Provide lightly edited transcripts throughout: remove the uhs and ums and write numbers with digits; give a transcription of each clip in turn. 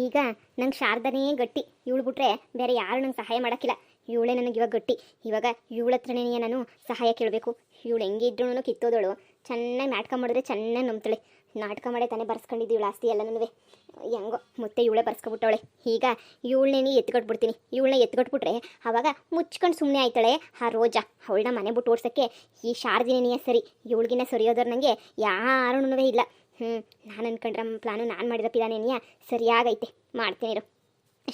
ಈಗ ನಂಗೆ ಶಾರದನೇ ಗಟ್ಟಿ. ಇವಳು ಬಿಟ್ರೆ ಬೇರೆ ಯಾರು ನಂಗೆ ಸಹಾಯ ಮಾಡೋಕ್ಕಿಲ್ಲ. ಇವಳೇ ನನಗೆ ಇವಾಗ ಗಟ್ಟಿ. ಇವಾಗ ಇವಳ ಹತ್ರನೇ ನಾನು ಸಹಾಯ ಕೇಳಬೇಕು. ಇವಳು ಹೆಂಗಿದ್ರು ಕಿತ್ತೋದಳು. ಚೆನ್ನಾಗಿ ನಾಟಕ ಮಾಡಿದ್ರೆ ಚೆನ್ನಾಗಿ ನಂಬ್ತಾಳೆ. ನಾಟಕ ಮಾಡೇ ತಾನೇ ಬರ್ಸ್ಕೊಂಡಿದ್ದು ಇವಳು ಆಸ್ತಿ ಎಲ್ಲನೂ. ಹೆಂಗೋ ಮತ್ತೆ ಇವಳೇ ಬರ್ಸ್ಕೊಬಿಟ್ಟವಳೆ. ಈಗ ಇವಳನ್ನೇ ಎತ್ಕೊಟ್ಬಿಡ್ತೀನಿ. ಇವಳನ್ನ ಎತ್ಕೊಟ್ಬಿಟ್ರೆ ಆವಾಗ ಮುಚ್ಕೊಂಡು ಸುಮ್ಮನೆ ಆಯ್ತಾಳೆ ಆ ರೋಜಾ. ಅವಳನ್ನ ಮನೆ ಬಿಟ್ಟು ಓಡ್ಸೋಕ್ಕೆ ಈ ಶಾರದಿನೇ ಸರಿ. ಇವಳಿಗಿನ್ನ ಸರಿಯೋದವ್ರು ನನಗೆ ಯಾರೂ ಇಲ್ಲ. ನಾನು ಅನ್ಕೊಂಡ್ರೆ ಪ್ಲಾನು ನಾನು ಮಾಡಿರೋ ಪ್ಲಾನೇನಿಯ ಸರಿಯಾಗೈತೆ. ಮಾಡ್ತೀನಿ ಇರು.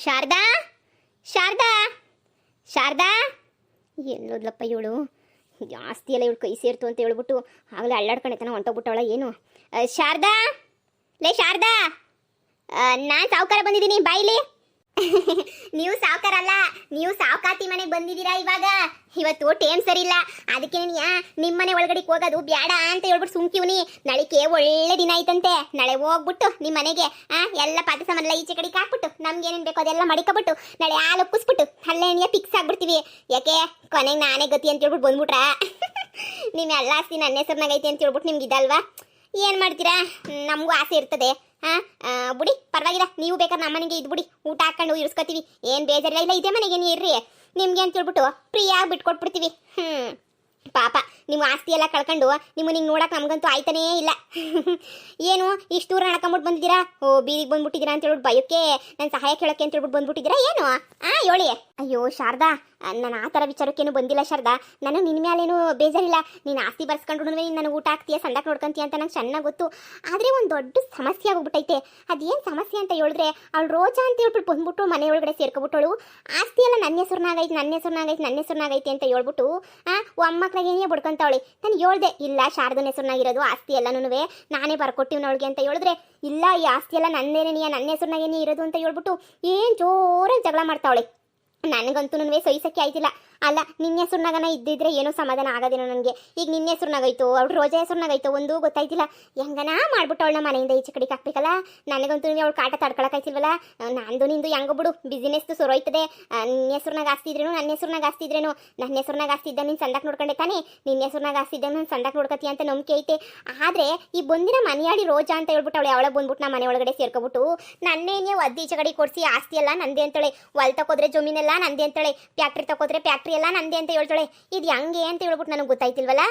ಶಾರದಾ, ಶಾರದಾ, ಶಾರದಾ, ಎಲ್ಲೋದ್ಲಪ್ಪ ಇವಳು? ಜಾಸ್ತಿ ಎಲ್ಲ ಇವಳು ಕೈ ಸೇರ್ತು ಅಂತ ಹೇಳ್ಬಿಟ್ಟು ಆಗಲೇ ಅಳ್ಳಾಡ್ಕೊಂಡೈತನ ಹೊಂಟೋಗ್ಬಿಟ್ಟವಳ ಏನು? ಶಾರದಾ, ಲೇ ಶಾರದಾ, ನಾನು ಸಾವುಕಾರ ಬಂದಿದ್ದೀನಿ, ಬಾಯಿಲಿ. ನೀವು ಸಾವುಕಾರ ಅಲ್ಲ, ನೀವು ಸಾವುಕಾತಿ ಮನೆಗೆ ಬಂದಿದ್ದೀರಾ. ಇವತ್ತು ಟೇಮ್ ಸರಿ ಇಲ್ಲ. ಅದಕ್ಕೆ ನಿಮ್ಮ ಮನೆ ಒಳಗಡೆ ಹೋಗೋದು ಬೇಡ ಅಂತ ಹೇಳ್ಬಿಟ್ಟು ಸುಮ್ಕಿವ್ನಿ. ನಾಳಿಕೆ ಒಳ್ಳೆ ದಿನ ಐತಂತೆ. ನಾಳೆ ಹೋಗ್ಬಿಟ್ಟು ನಿಮ್ಮ ಮನೆಗೆ ಎಲ್ಲ ಪಾತ್ರೆ ಸಾಮಾನೆಲ್ಲ ಈಚೆ ಕಡೆಗೆ ಹಾಕ್ಬಿಟ್ಟು ನಮ್ಗೆ ಏನೇನು ಬೇಕೋ ಅದೆಲ್ಲ ಮಡಿಕೊಬಿಟ್ಟು ನಾಳೆ ಹಾಲು ಉಕ್ಕಿಸ್ಬಿಟ್ಟು ಅಲ್ಲೇನಿಯ ಫಿಕ್ಸ್ ಆಗ್ಬಿಡ್ತೀವಿ. ಯಾಕೆ ಕೊನೆಗೆ ನಾನೇ ಗತಿ ಅಂತ ಹೇಳ್ಬಿಟ್ಟು ಬಂದ್ಬಿಟ್ರ? ನಿಮ್ಮ ಎಲ್ಲ ಆಸ್ತಿ ನನ್ನ ಹೆಸರಿನಾಗೈತೆ ಅಂತ ಹೇಳ್ಬಿಟ್ಟು ನಿಮ್ಗೆ ಇದಲ್ವಾ? ಏನು ಮಾಡ್ತೀರಾ? ನಮಗೂ ಆಸೆ ಇರ್ತದೆ. ಬುಡಿ ಪರವಾಗಿಲ್ಲ, ನೀವು ಬೇಕಾದ್ರೆ ನಮ್ಮ ಮನೆಗೆ ಇದ್ಬಿಡಿ, ಊಟ ಹಾಕೊಂಡು ಇರಿಸ್ಕೊತೀವಿ. ಏನು ಬೇಜಾರಿಲ್ಲ. ಇಲ್ಲ ಇದೇ ಮನೆಗೆ ಇರ್ರಿ, ನಿಮ್ಗೆ ಅಂತ ಹೇಳ್ಬಿಟ್ಟು ಫ್ರೀಯಾಗಿ ಬಿಟ್ಕೊಟ್ಬಿಡ್ತೀವಿ. ಪಾಪ ನಿಮ್ಮ ಆಸ್ತಿ ಎಲ್ಲ ಕಳ್ಕೊಂಡು ನಿಮ್ಮನ್ನ ಹಿಂಗೆ ನೋಡಕ್ಕೆ ನಮಗಂತೂ ಆಯ್ತಾನೇ ಇಲ್ಲ. ಏನು ಇಷ್ಟು ದೂರ ನಡ್ಕೊಂಬಿಟ್ಟು ಬಂದಿದ್ದೀರಾ? ಬೀದಿಗೆ ಬಂದ್ಬಿಟ್ಟಿದ್ದೀರಾ ಅಂತ ಹೇಳ್ಬಿಟ್ಟು ಭಯಕ್ಕೆ ನಾನು ಸಹಾಯ ಕೇಳೋಕ್ಕೆ ಅಂತ ಹೇಳ್ಬಿಟ್ಟು ಬಂದ್ಬಿಟ್ಟಿದ್ದೀರಾ ಏನು? ಹೇಳಿ. ಅಯ್ಯೋ ಶಾರದಾ, ನಾನು ಆ ಥರ ವಿಚಾರಕ್ಕೇನು ಬಂದಿಲ್ಲ ಶಾರದಾ. ನನಗೆ ನಿನ್ನ ಮೇಲೇನು ಬೇಜಾರಿಲ್ಲ. ನೀನು ಆಸ್ತಿ ಬರ್ಸ್ಕೊಂಡ್ರು ನೀನು ನನಗೆ ಊಟ ಹಾಕ್ತೀಯ, ಸಂದಾಕ ನೋಡ್ಕೊಂತೀಯ ಅಂತ ನಂಗೆ ಚೆನ್ನಾಗಿ ಗೊತ್ತು. ಆದರೆ ಒಂದು ದೊಡ್ಡ ಸಮಸ್ಯೆ ಆಗೋಗ್ಬಿಟ್ಟೈತೆ. ಅದೇನು ಸಮಸ್ಯೆ ಅಂತ ಹೇಳಿದ್ರೆ, ಅವಳು ರೋಜಾ ಅಂತ ಹೇಳ್ಬಿಟ್ಟು ಬಂದ್ಬಿಟ್ಟು ಮನೆ ಒಳಗಡೆ ಸೇರ್ಕೊಬಿಟ್ಟವಳು. ಆಸ್ತಿ ಎಲ್ಲ ನನ್ನ ಹೆಸರಿನಾಗೈತೆ, ನನ್ನ ಹೆಸರಿನಾಗೈತೆ, ನನ್ನ ಹೆಸರಿನಾಗೈತೆ ಅಂತ ಹೇಳ್ಬಿಟ್ಟು ಒಮ್ಮಕ್ಳಿಗೇನೇ ಬಡ್ಕೊಂತವಳೆ. ನಾನು ಹೇಳ್ದೆ ಇಲ್ಲ, ಶಾರದನ ಹೆಸರಿನಾಗಿರೋದು ಆಸ್ತಿ ಎಲ್ಲನೂ ನಾನೇ ಬರ್ಕೊಟ್ಟಿವ್ನ ಅವಳಿಗೆ ಅಂತ ಹೇಳಿದ್ರೆ, ಇಲ್ಲ ಈ ಆಸ್ತಿ ಎಲ್ಲ ನಂದೇನೇ, ನನ್ನ ಹೆಸರಿನಾಗೇನೇ ಇರೋದು ಅಂತ ಹೇಳ್ಬಿಟ್ಟು ಏನು ಜೋರಾಗಿ ಜಗಳ ಮಾಡ್ತಾವಳೆ. ನನಗಂತೂ ಸಹಿಸಕ್ಕೆ ಆಯ್ತಿಲ್ಲ. ಅಲ್ಲ, ನಿನ್ನ ಹೆಸರಿನಾಗನ ಇದ್ದಿದ್ರೆ ಏನೋ ಸಮಾಧಾನ ಆಗೋದೇನೋ ನನಗೆ. ಈಗ ನಿನ್ನ ಹೆಸರಿನಾಗೈತೋ ಅವಳು ರೋಜಾ ಹೆಸರಿನಾಗೈತೋ ಒಂದೂ ಗೊತ್ತಾಯ್ತಿಲ್ಲ. ಹೆಂಗನ ಮಾಡ್ಬಿಟ್ಟು ಅವಳನ್ನ ಮನೆಯಿಂದ ಈಚೆ ಕಡೆಗೆ ಹಾಕ್ಬೇಕಲ್ಲ. ನನಗಂತೂ ಅವಳು ಕಾಟ ತಡ್ಕೊಳಕಾಯ್ತಿಲ್ವಲ್ಲ. ನಂದು ನಿಂದು ಹೆಂಗೋ ಬಿಡು, ಬಿಸಿನೆಸ್ದು ಸೊರೋಯ್ತದೆ. ನಿನ್ನ ಹೆಸರಿನಾಗ ಆಸ್ತಿದ್ರೇನು, ನನ್ನ ಹೆಸರಿನಾಗ ಆಸ್ತಿದ್ರೇನು. ನನ್ನ ಹೆಸರಿನಾಗ ಆಸ್ತಿದ್ದ ನೀನು ಸಂದಾಕ್ ನೋಡ್ಕೊಂಡೆ ತಾನೇ, ನಿನ್ನ ಹೆಸರಿನಾಗ ಆಸ್ತಿದ್ದ ನಾನು ಸಂದಾಕ್ ನೋಡ್ಕತಿ ಅಂತ ನಂಬಿಕೆ ಐತೆ. ಆದರೆ ಈ ಬಂದಿನ ಮನೆಯಾಡಿ ರೋಜಾ ಅಂತ ಹೇಳ್ಬಿಟ್ಟು ಅವಳ ಬಂದ್ಬಿಟ್ಟು ನಾ ಮನೆ ಒಳಗಡೆ ಸೇರ್ಕೊಬಿಟ್ಟು ನನ್ನೇನೇ ಒದ್ದು ಈಚೆ ಕಡೆ ಕೊಡಿಸಿ ಆಸ್ತಿ ಎಲ್ಲ ನಂದೇ ಅಂತಾಳೆ. ಹೊಲ್ ತಕೋದ್ರೆ ಜಮೀನೆಲ್ಲ ನಂದೇ ಅಂತಾಳೆ, ಫ್ಯಾಕ್ಟ್ರಿ ತಕೋದ್ರೆ ಫ್ಯಾಕ್ಟ್ರಿ ಎಲ್ಲ ನಂದೇ ಅಂತ ಹೇಳ್ತಾಳೆ. ಇದು ಹೆಂಗೆ ಅಂತ ಹೇಳ್ಬಿಟ್ಟು ನನಗೆ ಗೊತ್ತಾಯ್ತಿಲ್ವಲ್ಲ.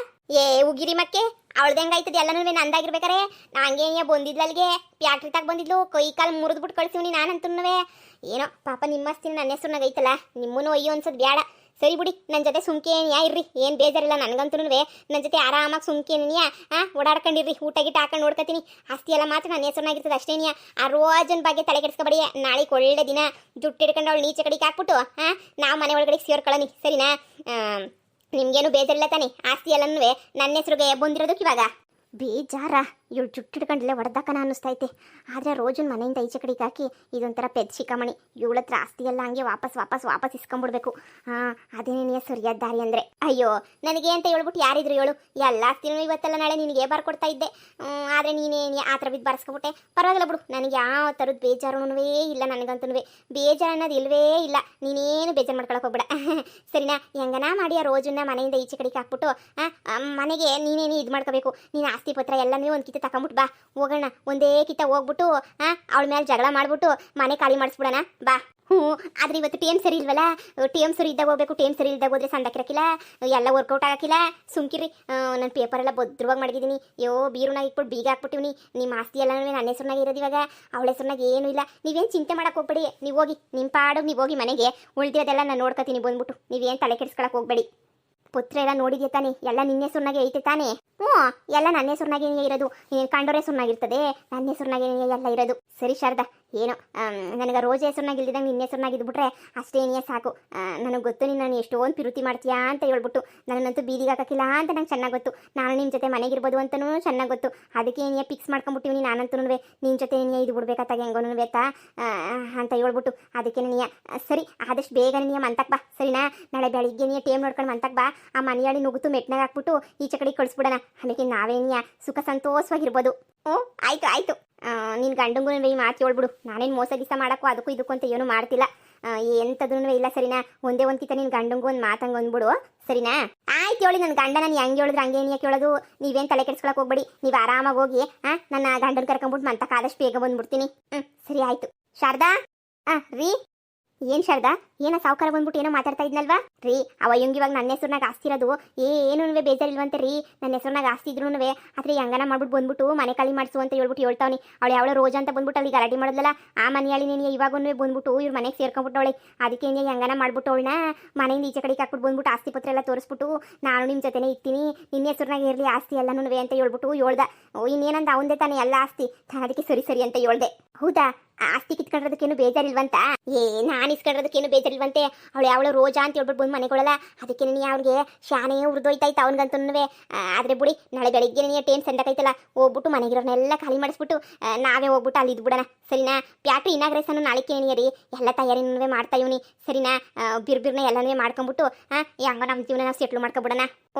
ಉಗಿರಿ ಮಕ್ಕೆ ಅವಳ್ದು ಹೆಂಗಾಯ್ತದೆ ಎಲ್ಲನೂ ನಂದಾಗಿರ್ಬೇಕಾರೆ. ನಂಗೆ ಬಂದಿದ್ಲು ಅಲ್ಲಿಗೆ, ಫ್ಯಾಕ್ಟ್ರಿ ತಗ ಬಂದಿದ್ಲು, ಕೈ ಕಾಲು ಮುರಿದ್ಬಿಟ್ಟು ಕಳಿಸಿವ್ನಿ ನಾನಂತೂ. ಏನೋ ಪಾಪ ನಿಮ್ಮ ಆಸ್ತಿನ ನನ್ನ ಹೆಸರಿನಾಗ ಐತಲ್ಲ, ನಿಮ್ಮನ್ನು ಅಯ್ಯೋ ಅನ್ಸೋದು ಬೇಡ. ಸರಿ ಬಿಡಿ, ನನ್ನ ಜೊತೆ ಸುಮ್ಕೇನಿಯಾ ಇರ್ರಿ, ಏನು ಬೇಜಾರಿಲ್ಲ ನನಗಂತೂ. ನನ್ನ ಜೊತೆ ಆರಾಮಾಗಿ ಸುಮ್ಕೇನಿಯಾ ಓಡಾಡ್ಕೊಂಡಿರ್ರಿ, ಊಟ ಗಿಟ್ಟ ಹಾಕೊಂಡು ನೋಡ್ಕೊತೀನಿ. ಆಸ್ತಿ ಎಲ್ಲ ಮಾತ್ರ ನನ್ನ ಹೆಸರಿನಾಗಿರ್ತದೆ ಅಷ್ಟೇನಿಯಾ. ಆ ರೋಜನ ಬಗ್ಗೆ ತಲೆ ಕೆಡಿಸ್ಕೊಬೇಡಿ. ನಾಳೆ ಒಳ್ಳೆ ದಿನ ಜುಟ್ಟು ಹಿಡ್ಕೊಂಡು ಅವಳು ನೀಚೆ ಕಡೆಗೆ ಹಾಕ್ಬಿಟ್ಟು ನಾವು ಮನೆ ಒಳಗಡೆ ಸೇರ್ಕೊಳ್ಳಿ, ಸರಿನಾ? ನಿಮ್ಗೇನು ಬೇಜಾರಿಲ್ಲ ತಾನೆ? ಆಸ್ತಿ ಎಲ್ಲನೂ ನನ್ನ ಹೆಸರಿಗೆ ಬಂದಿರೋದಕ್ಕೆ ಇವಾಗ ಬೇಜಾರ. ಇವಳು ಜುಟ್ಟು ಹಿಡ್ಕೊಂಡಿಲ್ಲ ಹೊಡೆದಾಕನ ಅನ್ನಿಸ್ತೈತೆ. ಆದರೆ ರೋಜನ್ ಮನೆಯಿಂದ ಈಚೆ ಕಡೆಗೆ ಹಾಕಿ ಇದೊಂಥರ ಪೆದ್ ಶಿಖಾಮಣಿ. ಇವಳ ಹತ್ರ ಆಸ್ತಿ ಎಲ್ಲ ಹಂಗೆ ವಾಪಸ್ ಇಸ್ಕೊಂಡ್ಬಿಡ್ಬೇಕು. ಅದೇನೇ ಸರಿಯಾದ ದಾರಿ ಅಂದರೆ. ಅಯ್ಯೋ ನನಗೆ ಅಂತ ಹೇಳ್ಬಿಟ್ಟು ಯಾರಿದ್ರು ಹೇಳು? ಎಲ್ಲ ಆಸ್ತಿನೂ ಇವತ್ತೆಲ್ಲ ನಾಳೆ ನಿನಗೆ ಬರ್ಕೊಡ್ತಾ ಇದ್ದೆ. ಆದರೆ ನೀನೇನು ಆ ಥರ ಬಿದ್ದು ಬರ್ಸ್ಕೊಬಿಟ್ಟೆ. ಪರವಾಗಿಲ್ಲ ಬಿಡು, ನನಗೆ ಯಾವ ಥರದ ಬೇಜಾರೂ ಇಲ್ಲ. ನನಗಂತೂ ಬೇಜಾರು ಅನ್ನೋದು ಇಲ್ಲವೇ ಇಲ್ಲ. ನೀನೇನು ಬೇಜಾರು ಮಾಡ್ಕೊಳಕ್ಕೆ ಹೋಗ್ಬೇಡ, ಸರಿನಾ? ಹೆಂಗನ ಮಾಡಿ ಆ ರೋಜನ್ನ ಮನೆಯಿಂದ ಈಚೆ ಕಡೆಗೆ ಹಾಕ್ಬಿಟ್ಟು ಮನೆಗೆ ನೀನೇನು ಇದು ಮಾಡ್ಕೋಬೇಕು. ನೀನು ಆಸ್ತಿ ಪತ್ರ ಎಲ್ಲನೂ ಒಂದು ಕಿತ್ತ ತಗೊಂಬಿಟ್ಟು ಬಾ, ಹೋಗೋಣ. ಒಂದೇ ಕಿತ್ತ ಹೋಗ್ಬಿಟ್ಟು ಅವಳ ಮೇಲೆ ಜಗಳ ಮಾಡ್ಬಿಟ್ಟು ಮನೆ ಖಾಲಿ ಮಾಡಿಸ್ಬಿಡೋಣ ಬಾ. ಆದರೆ ಇವತ್ತು ಟೇಮ್ ಸರಿ ಇಲ್ವಲ್ಲ. ಟೇಮ್ ಸರಿ ಇದ್ದಾಗ ಹೋಗ್ಬೇಕು, ಟೇಮ್ ಸರಿ ಇಲ್ದಾಗ ಹೋದ್ರೆ ಸಂದಾಕಿರಕ್ಕಿಲ್ಲ, ಎಲ್ಲ ವರ್ಕೌಟ್ ಆಗಕ್ಕಿಲ್ಲ. ಸುಮ್ಕಿರಿ. ನಾನು ಪೇಪರೆಲ್ಲ ಭದ್ರವಾಗಿ ಮಡಗಿದ್ದೀನಿ. ಬೀರುನಾಗ ಇಟ್ಬಿಟ್ಟು ಬೀಗ ಹಾಕ್ಬಿಟ್ಟಿವ್ನಿ. ನಿಮ್ಮ ಆಸ್ತಿ ಎಲ್ಲ ನನ್ನ ಹೆಸರಿನಾಗ ಇರೋದು, ಇವಾಗ ಅವಳ ಹೆಸರಿನಾಗ ಏನೂ ಇಲ್ಲ. ನೀವೇನು ಚಿಂತೆ ಮಾಡಕ್ಕೆ ಹೋಗ್ಬೇಡಿ. ನೀವು ಹೋಗಿ ನಿಮ್ಮ ಪಾಡು ನೀವು ಹೋಗಿ ಮನೆಗೆ. ಉಳಿದಿರೋದೆಲ್ಲ ನಾನು ನೋಡ್ಕೊತೀನಿ ಬಂದ್ಬಿಟ್ಟು. ನೀವೇನು ತಲೆ ಕೆಡಿಸ್ಕೊಳಕ್ಕೆ ಹೋಗ್ಬೇಡಿ. ಪುತ್ರ ಎಲ್ಲ ನೋಡಿದ್ಯಾ ತಾನೆ? ಎಲ್ಲ ನಿನ್ನ ಹೆಸರಿನಾಗೆ ಐತೆ ತಾನೆ? ಎಲ್ಲ ನನ್ನ ಹೆಸರಿನಾಗೇ ಇರೋದು. ನೀನು ಕಂಡೋರ ಹೆಸರಿನಾಗಿರ್ತದೆ, ನನ್ನ ಹೆಸರಿನಾಗೇ ಎಲ್ಲ ಇರೋದು. ಸರಿ ಶಾರದಾ, ಏನೋ ನನಗೆ ರೋಜ್ ಹೆಸರಿನಾಗ ಇಲ್ದಿದ್ದಂಗೆ ನಿನ್ನ ಹೆಸರಿನಾಗ ಇದ್ಬಿಟ್ರೆ ಅಷ್ಟೇನೇ ಸಾಕು. ನನಗೆ ಗೊತ್ತು ನೀನು ನಾನು ಎಷ್ಟೊಂದು ಪಿರುತಿ ಮಾಡ್ತೀಯಾ ಅಂತ ಹೇಳ್ಬಿಟ್ಟು. ನನ್ನಂತೂ ಬೀದಿಗೆ ಹಾಕೋಕ್ಕಿಲ್ಲ ಅಂತ ನಂಗೆ ಚೆನ್ನಾಗಿ ಗೊತ್ತು. ನಾನು ನಿಮ್ಮ ಜೊತೆ ಮನೆಗಿರ್ಬೋದು ಅಂತಲೂ ಚೆನ್ನಾಗಿ ಗೊತ್ತು. ಅದಕ್ಕೆ ಏನೇ ಫಿಕ್ಸ್ ಮಾಡ್ಕೊಂಬಿಟ್ಟಿವಿ ನಾನಂತೂ. ನಿನ್ನ ಜೊತೆ ನೀನು ಇದು ಬಿಡ್ಬೇಕಾತಾಗ ಹೆಂಗೋನು ಬೇಕಾ ಅಂತ ಹೇಳ್ಬಿಟ್ಟು ಅದಕ್ಕೆ ನೀನು ಸರಿ ಆದಷ್ಟು ಬೇಗ ನೀನು ಮಂತಕ್ಕೆ ಬಾ, ಸರಿನಾ? ನಾಳೆ ಬೆಳಿಗ್ಗೆ ನೀನು ಟೇಮ್ ನೋಡ್ಕೊಂಡು ಮಂತಕ್ಕೆ ಬಾ. ಆ ಮನೆಯಾಳಿ ನುಗ್ಗುತ್ತು ಮೆಟ್ನಾಗ ಹಾಕ್ಬಿಟ್ಟು ಈಚೆ ಕಡೆಗೆ ಕಳಿಸ್ಬಿಡೋಣ. ಅದಕ್ಕೆ ನಾವೇನಿಯ ಸುಖ ಸಂತೋಷವಾಗಿರ್ಬೋದು. ಆಯ್ತು. ನಿನ್ನ ಗಂಡಂಗೂ ಈ ಮಾತು ಹೇಳ್ಬಿಡು. ನಾನೇನು ಮೋಸ ಗೀಸ ಮಾಡೋಕ್ಕೂ ಅದಕ್ಕೂ ಇದಕ್ಕೂ ಅಂತ ಏನೂ ಮಾಡ್ತಿಲ್ಲ. ಎಂಥದೂ ಇಲ್ಲ, ಸರಿನಾ? ಒಂದೇ ಒಂದು ಕಿತ್ತ ನಿನ್ನ ಗಂಡಂಗೂ ಒಂದು ಮಾತಂಗೆ ಅಂದ್ಬಿಡು, ಸರಿನಾ? ಆಯ್ತು ಹೇಳಿ. ನನ್ನ ಗಂಡ ನಾನು ಹೆಂಗೆ ಹೇಳಿದ್ರೆ ಹಂಗೆ ನೀನು ಕೇಳೋದು. ನೀವೇನು ತಲೆ ಕೆಡಿಸ್ಕೊಳಕ್ಕೆ ಹೋಗ್ಬೇಡಿ. ನೀವು ಆರಾಮಾಗಿ ಹೋಗಿ ನನ್ನ ಗಂಡನ ಕರ್ಕೊಂಬಿಟ್ಟು ಮಂತಕ್ಕೆ ಆದಷ್ಟು ಬೇಗ ಬಂದ್ಬಿಡ್ತೀನಿ. ಸರಿ ಆಯಿತು. ಶಾರದಾ. ರೀ, ಏನ್ ಶಾರದಾ, ಏನ ಸಾವುಕಾರ ಬಂದ್ಬಿಟ್ಟು ಏನೋ ಮಾತಾಡ್ತಾ ಇದ್ನಲ್ವಾ ರೀ? ಅವ ಇವಂಗ ಇವಾಗ ನನ್ನ ಹೆಸರ್ನಾಗ ಆಸ್ತಿ ಇರೋದು ಏನೂ ಬೇಜಾರಿಲ್ವಂತೆ ರೀ. ನನ್ನ ಹೆಸರ್ನಾಗ ಆಸ್ತಿ ಇದ್ರೂ ಆದ್ರೆ ಹೆಂಗನ ಮಾಡ್ಬಿಟ್ಟು ಬಂದ್ಬಿಟ್ಟು ಮನೆ ಖಾಲಿ ಮಾಡಿಸು ಅಂತ ಹೇಳ್ಬಿಟ್ಟು ಹೇಳ್ತಾವನಿ. ಅವಳು ಯಾವಳ ರೋಜಾ ಅಂತ ಬಂದ್ಬಿಟ್ಟು ಅಲ್ಲಿ ಗಲಾಟೆ ಮಾಡಿದ್ಲಲ್ಲ, ಆ ಮನೆಯಾಳಿ ನೀನು ಇವಾಗೂ ಬಂದ್ಬಿಟ್ಟು ಇವ್ರ ಮನೆಗೆ ಸೇರ್ಕೊಂಡ್ಬಿಟ್ಟವಳೆ. ಅದಕ್ಕೆ ಹೆಂಗನ ಮಾಡ್ಬಿಟ್ಟು ಅವಳನ್ನ ಮನೆಯಿಂದ ಈಚೆ ಕಡೆಗೆ ಹಾಕ್ಬಿಟ್ಟು ಬಂದ್ಬಿಟ್ಟು ಆಸ್ತಿ ಪತ್ರ ಎಲ್ಲ ತೋರಿಸ್ಬಿಟ್ಟು ನಾನು ನಿಮ್ಮ ಜೊತೆನೇ ಇರ್ತೀನಿ, ನಿನ್ನ ಹೆಸರ್ನಾಗ ಇರಲಿ ಆಸ್ತಿ ಎಲ್ಲನೂ ಅಂತ ಹೇಳ್ಬಿಟ್ಟು ಹೇಳ್ದ. ಇನ್ನೇನಂದ ಅವಂದೇ ತಾನೆ ಎಲ್ಲ ಆಸ್ತಿ, ಅದಕ್ಕೆ ಸರಿ ಸರಿ ಅಂತ ಹೇಳ್ದೆ. ಹೌದಾ, ಆಸ್ತಿ ಕಿತ್ಕೊಂಡಿರೋದಕ್ಕೇನು ಬೇಜಾರಿಲ್ವಂತ? ನಾನು ಇಸ್ಕೊಂಡಿರೋದಕ್ಕೇನು ಬೇಜಾರಿಲ್ವಂತೆ. ಅವಳು ಯಾವಳು ರೋಜಾ ಅಂತ ಹೇಳ್ಬಿಟ್ಟು ಬಂದು ಮನೆಗೊಳ್ಳಲ್ಲ, ಅದಕ್ಕೆ ನೀನು ಅವ್ರಿಗೆ ಶಾನೆ ಉರಿದೋಯ್ತಾಯ್ತು ಅವನಿಗಂತೂ. ಆದ್ರೆ ಬಿಡಿ, ನಾಳೆ ಬೆಳಿಗ್ಗೆ ನೀನು ಟೇನ್ ಸಂಡಕೈತಲ್ಲ, ಹೋಗ್ಬಿಟ್ಟು ಮನೆಗಿರೋನೆಲ್ಲ ಖಾಲಿ ಮಾಡಿಸ್ಬಿಟ್ಟು ನಾವೇ ಹೋಗ್ಬಿಟ್ಟು ಅಲ್ಲಿ ಇದ್ಬಿಡೋಣ, ಸರಿನಾ? ಪ್ಯಾಟ್ರಿ ಇನಾಗ್ರೇಸನ್ನು ನಾಳೆಗೆ ರೀ, ಎಲ್ಲ ತಯಾರಿನೂ ಮಾಡ್ತಾ ಇವನಿ, ಸರಿನಾ? ಬಿರ್ಬಿರ್ನ ಎಲ್ಲನೂ ಮಾಡ್ಕೊಂಬಿಟ್ಟು ಹೆಂಗ ನಮ್ಮ ಜೀವನ ನಾವು ಸೆಟ್ಲ್ ಮಾಡ್ಕೊಬಿಡೋಣ.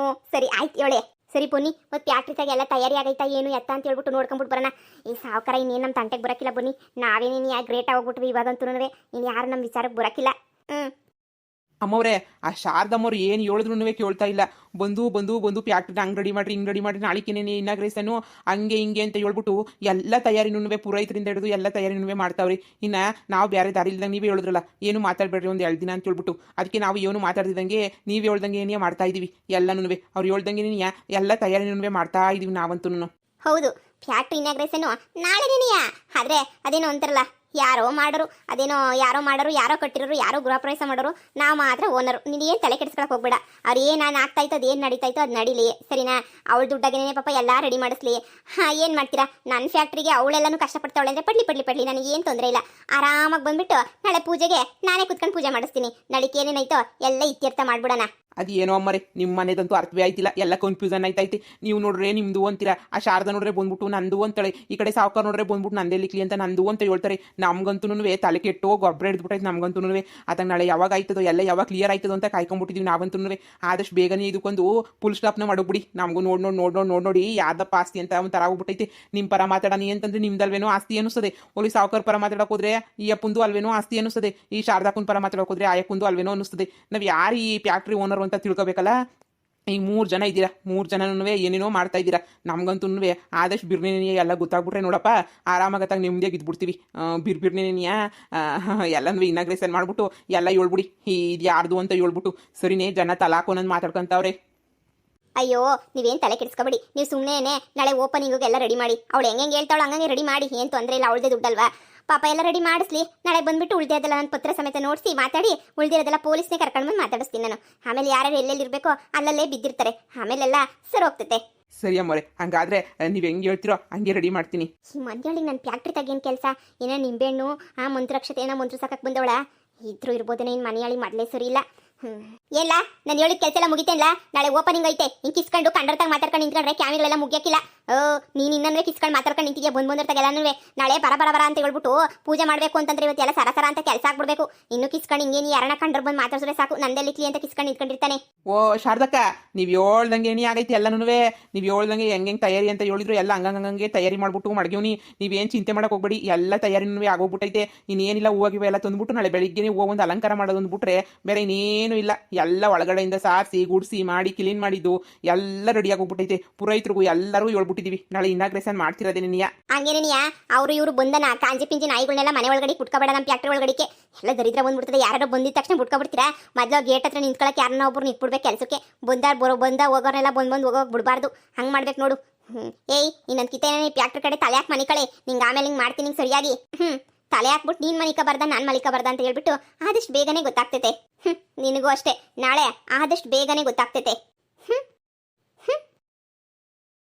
ಸರಿ ಆಯ್ತು ಹೇಳಿ. ಸರಿ ಬನ್ನಿ, ಮತ್ತು ಪ್ಯಾಟ್ರಿತಾಗ ಎಲ್ಲ ತಯಾರಿ ಆಗೈತಾ ಏನು ಎತ್ತ ಅಂತ ಹೇಳ್ಬಿಟ್ಟು ನೋಡ್ಕೊಂಬಿಟ್ಟು ಬರೋಣ. ಈ ಸಾವುಕಾರ ಇನ್ನೇನು ನಮ್ಮ ತಂಟೆಗೆ ಬರೋಕ್ಕಿಲ್ಲ. ಬನ್ನಿ, ನಾವೇನೇನು ಯಾಕೆ ಗ್ರೇಟ್ ಆಗೋಗ್ಬಿಟ್ವಿ ಇವಾಗಂತೂ, ಇನ್ನು ಯಾರು ನಮ್ಮ ವಿಚಾರಕ್ಕೆ ಬರೋಕ್ಕಿಲ್ಲ. ಅಮ್ಮವ್ರೆ, ಆ ಶಾರದಮ್ಮವ್ರು ಏನು ಹೇಳಿದ್ರು ಕೇಳ್ತಾ ಇಲ್ಲ. ಬಂದು ಬಂದು ಬಂದು ಪ್ಯಾಟ್ರಿನ ಹಂಗೆ ರೆಡಿ ಮಾಡ್ರಿ, ಹಿಂಗೆ ರೆಡಿ ಮಾಡ್ರಿ, ನಾಳಿಕೆನೇ ಇನಾಗ್ರೇಸನ್ನು ಹಂಗೆ ಹಿಂಗೆ ಅಂತ ಹೇಳ್ಬಿಟ್ಟು ಎಲ್ಲ ತಯಾರಿನೂ ಪೂರೈತರಿಂದ ಹಿಡಿದು ಎಲ್ಲ ತಯಾರಿನೂ ಮಾಡ್ತಾವ್ರಿ. ಇನ್ನು ನಾವು ಬೇರೆ ದಾರಿ ಇಲ್ದಂಗೆ ನೀವೇ ಹೇಳಿದ್ರಲ್ಲ, ಏನು ಮಾತಾಡಬೇಡ್ರಿ ಒಂದು 2 ದಿನ ಅಂತ ಹೇಳ್ಬಿಟ್ಟು, ಅದಕ್ಕೆ ನಾವು ಏನು ಮಾತಾಡ್ತಿದ್ದಂಗೆ ನೀವು ಹೇಳ್ದಂಗೆ ಏನೇ ಮಾಡ್ತಾ ಇದೀವಿ ಎಲ್ಲನೂ. ಅವ್ರು ಹೇಳ್ದಂಗೆ ಎಲ್ಲ ತಯಾರಿನೂ ಮಾಡ್ತಾ ಇದೀವಿ ನಾವಂತೂ. ಹೌದು, ಫ್ಯಾಕ್ಟ್ರಿ ಇನಾಗ್ರೇಷನ್ ನಾಳೆನೇನಿಯಾ, ಆದ್ರೆ ಅದೇನೋ ಅಂತಾರಲ್ಲ, ಯಾರೋ ಮಾಡೋರು, ಅದೇನೋ ಯಾರೋ ಮಾಡೋರು, ಯಾರೋ ಕಟ್ಟಿರೋರು, ಯಾರೋ ಗೃಹ ಪ್ರವೇಶ ಮಾಡೋರು, ನಾವು ಮಾತ್ರ ಓನರು. ನೀನು ಏನು ತಲೆ ಕೆಡಿಸ್ಕೊಳಕ್ಕೆ ಹೋಗ್ಬೇಡ. ಅವ್ರು ಏನು ಆಗ್ತಾಯಿತ್ತು, ಅದು ಏನು ನಡೀತಾಯಿತ್ತು ಅದು ನಡೀಲಿ, ಸರಿನಾ? ಅವಳು ದುಡ್ಡಾಗೇನೆ ಪಾಪ ಎಲ್ಲ ರೆಡಿ ಮಾಡಿಸ್ಲಿ. ಏನು ಮಾಡ್ತೀರಾ? ನನ್ನ ಫ್ಯಾಕ್ಟ್ರಿಗೆ ಅವಳೆಲ್ಲನೂ ಕಷ್ಟಪಡ್ತಾವಳೆ ಅಂದರೆ ಪಡ್ಲಿ ನನಗೆ ಏನು ತೊಂದರೆ ಇಲ್ಲ. ಆರಾಮಾಗಿ ಬಂದುಬಿಟ್ಟು ನಾಳೆ ಪೂಜೆಗೆ ನಾನೇ ಕುತ್ಕೊಂಡು ಪೂಜೆ ಮಾಡಿಸ್ತೀನಿ. ನಾಳೆಗೆ ಏನೇನಾಯ್ತೋ ಎಲ್ಲ ಇತ್ಯರ್ಥ ಮಾಡ್ಬಿಡೋಣ. ಅದು ಏನೋ ಅಮ್ಮರೆ, ನಿಮ್ಮ ಮನೆದಂತೂ ಅರ್ಥವೇ ಆಯ್ತಿಲ್ಲ, ಎಲ್ಲ ಕನ್ಫ್ಯೂಸನ್ ಆಯ್ತೈತಿ. ನೀವು ನೋಡ್ರೆ ನಿಮ್ದು ಅಂತೀರಾ, ಆ ಶಾರದಾ ನೋಡ್ರೆ ಬಂದ್ಬಿಟ್ಟು ನಂದು ಅಂತಾಳೆ, ಈ ಕಡೆ ಸಾವುಕಾರ ನೋಡ್ರೆ ಬಂದ್ಬಿಟ್ಟು ನಂದೇ ಲಿಕ್ಲಿ ಅಂತ ನಂದು ಅಂತ ಹೇಳ್ತಾರೆ. ನಮ್ಗಂತೂ ತಲೆ ಕೆಟ್ಟೋ ಗೊಬ್ಬರ ಹಿಡಿದ್ಬಿಟ್ಟೈತೆ ನಮ್ಗಂತೂ. ಅದಾಗ ನಾಳೆ ಯಾವಾಗ ಆಯ್ತದೋ, ಎಲ್ಲ ಯಾವಾಗ ಕ್ಲಿಯರ್ ಆಯ್ತದೋ ಅಂತ ಕಾಯ್ಕೊಂಡ್ಬಿಟ್ಟಿದ್ದೀವಿ ನಾವಂತೂ. ಆದಷ್ಟು ಬೇಗನೆ ಇದಕ್ಕೊಂದು ಫುಲ್ ಸ್ಟಾಪ್ನ ಮಾಡೋಗ್ಬಿಡಿ. ನಮಗೂ ನೋಡಿ ಯಾವ್ದಪ್ಪ ಆಸ್ತಿ ಅಂತ ಒಂಥರ ಆಗ್ಬಿಟ್ಟೈತಿ. ನಿಮ್ಮ ಪರ ಮಾತಾಡೋಣ ಅಂತಂದ್ರೆ ನಿಮ್ದಲ್ವೇನೋ ಆಸ್ತಿ ಅನ್ನಿಸ್ತದೆ, ಒಲಿ ಸಾವುಕಾರ ಪರ ಮಾತಾಡೋಕೆ ಹೋದ್ರೆ ಈ ಅಪ್ಪಂದು ಅಲ್ವೇನೋ ಆಸ್ತಿ ಅನ್ನಿಸ್ತದೆ, ಈ ಶಾರದಾಕ್ಕನ ಪರ ಮಾತಾಡೋಕೆ ಹೋದ್ರೆ ಆ ಅಪ್ಪಂದು ಅಲ್ವೇನೋ ಅನ್ನಿಸ್ತದೆ. ನಾವು ಯಾರು ಈ ಫ್ಯಾಕ್ಟ್ರಿ ಓನರ್ ಅಂತ ತಿಳ್ಕೊಬೇಕಲ್ಲ. ಈಗ 3 ಜನ ಇದ್ದೀರಾ, 3 ಜನನೂ ಏನೇನೋ ಮಾಡ್ತಾ ಇದ್ದೀರಾ. ನಮ್ಗಂತೂ ಆದಷ್ಟು ಬಿರ್ನೇನಿಯ ಎಲ್ಲ ಗೊತ್ತಾಗ್ಬಿಟ್ರೆ ನೋಡಪ್ಪ, ಆರಾಮಾಗತ್ತಾಗ ನೆಮ್ಮದಿಯಾಗಿ ಇದ್ಬಿಡ್ತೀವಿ. ಬಿರ್ನೇನಿಯ ಎಲ್ಲನೂ ಇನಾಗ್ರೇಷನ್ ಮಾಡ್ಬಿಟ್ಟು ಎಲ್ಲ ಹೇಳ್ಬಿಡಿ, ಇದು ಯಾರ್ದು ಅಂತ ಹೇಳ್ಬಿಟ್ಟು, ಸರಿನೇ? ಜನ ತಲಾಕೋನಂದು ಮಾತಾಡ್ಕೊಂತವ್ರೆ. ಅಯ್ಯೋ, ನೀವೇನು ತಲೆ ಕೆಡಿಸ್ಕೊಬೇಡಿ. ನೀವು ಸುಮ್ಮನೆ ನಾಳೆ ಓಪನಿಂಗಿಗೆ ಎಲ್ಲ ರೆಡಿ ಮಾಡಿ. ಅವಳು ಹೆಂಗೆ ಹೇಳ್ತಾವಳು ಹಂಗೆ ರೆಡಿ ಮಾಡಿ, ಏನು ತೊಂದರೆ ಇಲ್ಲ. ಅವಳದೇ ದುಡ್ಡಲ್ವಾ ಪಾಪ, ಎಲ್ಲ ರೆಡಿ ಮಾಡಿಸ್ಲಿ. ನಾಳೆ ಬಂದ್ಬಿಟ್ಟು ಉಳ್ದಿರೋದೆಲ್ಲ ನನ್ನ ಪತ್ರ ಸಮೇತ ನೋಡಿಸಿ ಮಾತಾಡಿ, ಉಳ್ದಿರೋದೆಲ್ಲ ಪೊಲೀಸ್ನೇ ಕರ್ಕೊಂಡು ಬಂದು ಮಾತಾಡಿಸ್ತೀನಿ ನಾನು. ಆಮೇಲೆ ಯಾರ್ಯಾರು ಎಲ್ಲೆಲ್ಲಿ ಇರಬೇಕೋ ಅಲ್ಲಲ್ಲೇ ಬಿದ್ದಿರ್ತಾರೆ, ಆಮೇಲೆಲ್ಲ ಸರಿ ಹೋಗ್ತೈತೆ. ಸರಿ ಅಮ್ಮವ್ರೆ, ಹಂಗಾದ್ರೆ ನೀವು ಹೆಂಗೆ ಹೇಳ್ತಿರೋ ಹಂಗೆ ರೆಡಿ ಮಾಡ್ತೀನಿ. ಈ ಮಂದ್ಯೊಳಗೆ ನನ್ನ ಫ್ಯಾಕ್ಟ್ರಿ ತಗೇನು ಕೆಲಸ? ಏನೋ ನಿಂಬೆಹಣ್ಣು ಮಂತ್ರಕ್ಷತೆ ಏನೋ ಮಂತ್ರ ಸಾಕಕ್ಕೆ ಬಂದವಳ ಇದ್ರು ಇರ್ಬೋದೇನೋ. ಇನ್ನು ಮನೆಯಾಳಿ ಮೊದಲೇ ಸರಿ ಇಲ್ಲ. ಎಲ್ಲ ನಾನು ಹೇಳಿದ ಕೆಲಸ ಎಲ್ಲ ಮುಗಿತೇನಲ್ಲ, ನಾಳೆ ಓಪನಿಂಗ್ ಐತೆ. ಹಿಂಗೆ ಕಿಸ್ಕೊಂಡು ಕಂಡರ್ತಾಗ ಮಾತಾಡ್ಕೊಂಡು ನಿಂತ್ಕೊಂಡ್ರೆ ಕ್ಯಾಮಿಗಳೆಲ್ಲ ಮುಗಿಯಕ್ಕಿಲ್ಲ. ನೀನು ಇನ್ನಂದ್ರೆ ಕಿಸ್ಕೊಂಡು ಮಾತಾಡ್ಕೊಂಡು ನಿಂತಿದ್ಯಾ ಬಂದಿರ್ತಾಗೆಲ್ಲನೂ. ನಾಳೆ ಬರ ಅಂತ ಹೇಳ್ಬಿಟ್ಟು ಪೂಜೆ ಮಾಡಬೇಕು ಅಂತಂದ್ರೆ ಇವತ್ತೆಲ್ಲ ಸರಸರ ಅಂತ ಕೆಲಸ ಆಗ್ಬಿಡ್ಬೇಕು. ಇನ್ನು ಕಿಸ್ಕೊಂಡು ಹಿಂಗೆ ನೀ ಯಾರನ್ನ ಕಂಡ್ರೆ ಬಂದು ಮಾತಾಡಿದ್ರೆ ಸಾಕು, ನಂದೆಲ್ಲಿಕ್ಲಿ ಅಂತ ಕಿಸ್ಕೊಂಡು ನಿಂತ್ಕೊಂಡಿರ್ತಾನೆ. ಓ ಶಾರದಕ್ಕ, ನೀವು ಹೇಳ್ದಂಗೆ ಏನೇ ಆಗೈತಿ ಎಲ್ಲನೂ. ನೀವು ಹೇಳ್ದಂಗೆ ಹೆಂಗೆ ತಯಾರಿ ಅಂತ ಹೇಳಿದ್ರು ಎಲ್ಲ ಹಂಗಂಗೆ ತಯಾರಿ ಮಾಡ್ಬಿಟ್ಟು ಮಡಗಿವ್ನಿ. ನೀವೇನು ಚಿಂತೆ ಮಾಡಕ್ಕೆ ಹೋಗ್ಬೇಡಿ, ಎಲ್ಲ ತಯಾರಿನೂ ಆಗೋಗ್ಬಿಟ್ಟೈತೆ. ಇನ್ನೇನಿಲ್ಲ, ಹೂವಾಗಿವೆ ಎಲ್ಲ ತಂದ್ಬಿಟ್ಟು ನಾಳೆ ಬೆಳಿಗ್ಗೆ ಹೋಗೊಂದು ಅಲಂಕಾರ ಮಾಡೋದು ಅಂದ್ಬಿಟ್ರೆ ಬೇರೆ ಇನ್ನೇನು ಇಲ್ಲ. ಎಲ್ಲ ಒಳಗಡೆಯಿಂದ ಸಾರಿಸಿ ಗುಡಿಸಿ ಮಾಡಿ ಕ್ಲೀನ್ ಮಾಡಿದ್ದು ಎಲ್ಲ ರೆಡಿ ಆಗೋಗ್ಬಿಟ್ಟೈತೆ. ಪುರೋಹಿತರಿಗೂ ಎಲ್ಲರೂ ಹೇಳ್ಬಿಟ್ಟಿದೀವಿ, ನಾಳೆ ಇನಾಗ್ರೇಷನ್ ಮಾಡ್ತಿರೋದೇನಿಯಾ. ಹಂಗೇನಿಯಾ? ಅವರು ಇವರು ಬಂದನ ಕಾಂಜಿ ಪಿಂಜಿ ನಾಯಿಗಳನ್ನೆಲ್ಲ ಮನೆ ಒಳಗಡೆ ಕುಟ್ಕೋಬೇಡ. ನಮ್ಮ ಫ್ಯಾಕ್ಟ್ರಿ ಒಳಗಡೆ ಎಲ್ಲ ದರಿದ್ರ ಬಂದ್ಬಿಡ್ತದೆ. ಯಾರು ಬಂದಿದ ತಕ್ಷಣ ಬಿಟ್ಕೊಬಿಡ್ತೀರಾ? ಮೊದಲು ಗೇಟ್ ಹತ್ರ ನಿಂತ್ಕೊಳಕ್ಕೆ ಯಾರನ್ನ ಒಬ್ರು ನಿಂತ್ಬಿಡ್ಬೇಕು ಕೆಲಸಕ್ಕೆ. ಬಂದ ಹೋಗೋರೆಲ್ಲ ಬಂದು ಹೋಗೋಕೆ ಬಿಡಬಾರ್ದು. ಹಂಗೆ ಮಾಡ್ಬೇಕು ನೋಡು. ಏಯ್, ಇನ್ನೊಂದು ಕಿತ್ತೇನೆ ಫ್ಯಾಕ್ಟ್ರಿ ಕಡೆ ತಲೆ ಹಾಕಿ ಮನೆ ಕಳೆ. ನಿಂಗೆ ಆಮೇಲೆ ಹಿಂಗೆ ಮಾಡ್ತೀನಿ ಸರಿಯಾಗಿ. ತಲೆ ಹಾಕ್ಬಿಟ್ಟು ನೀನು ಮಲಿಕ ಬರ್ದ ನಾನು ಮಲಿಕ ಬರ್ದ ಅಂತ ಹೇಳ್ಬಿಟ್ಟು ಆದಷ್ಟು ಬೇಗನೆ ಗೊತ್ತಾಗ್ತೈತೆ. ನಿನಗೂ ಅಷ್ಟೇ, ನಾಳೆ ಆದಷ್ಟು ಬೇಗನೆ ಗೊತ್ತಾಗ್ತೈತೆ.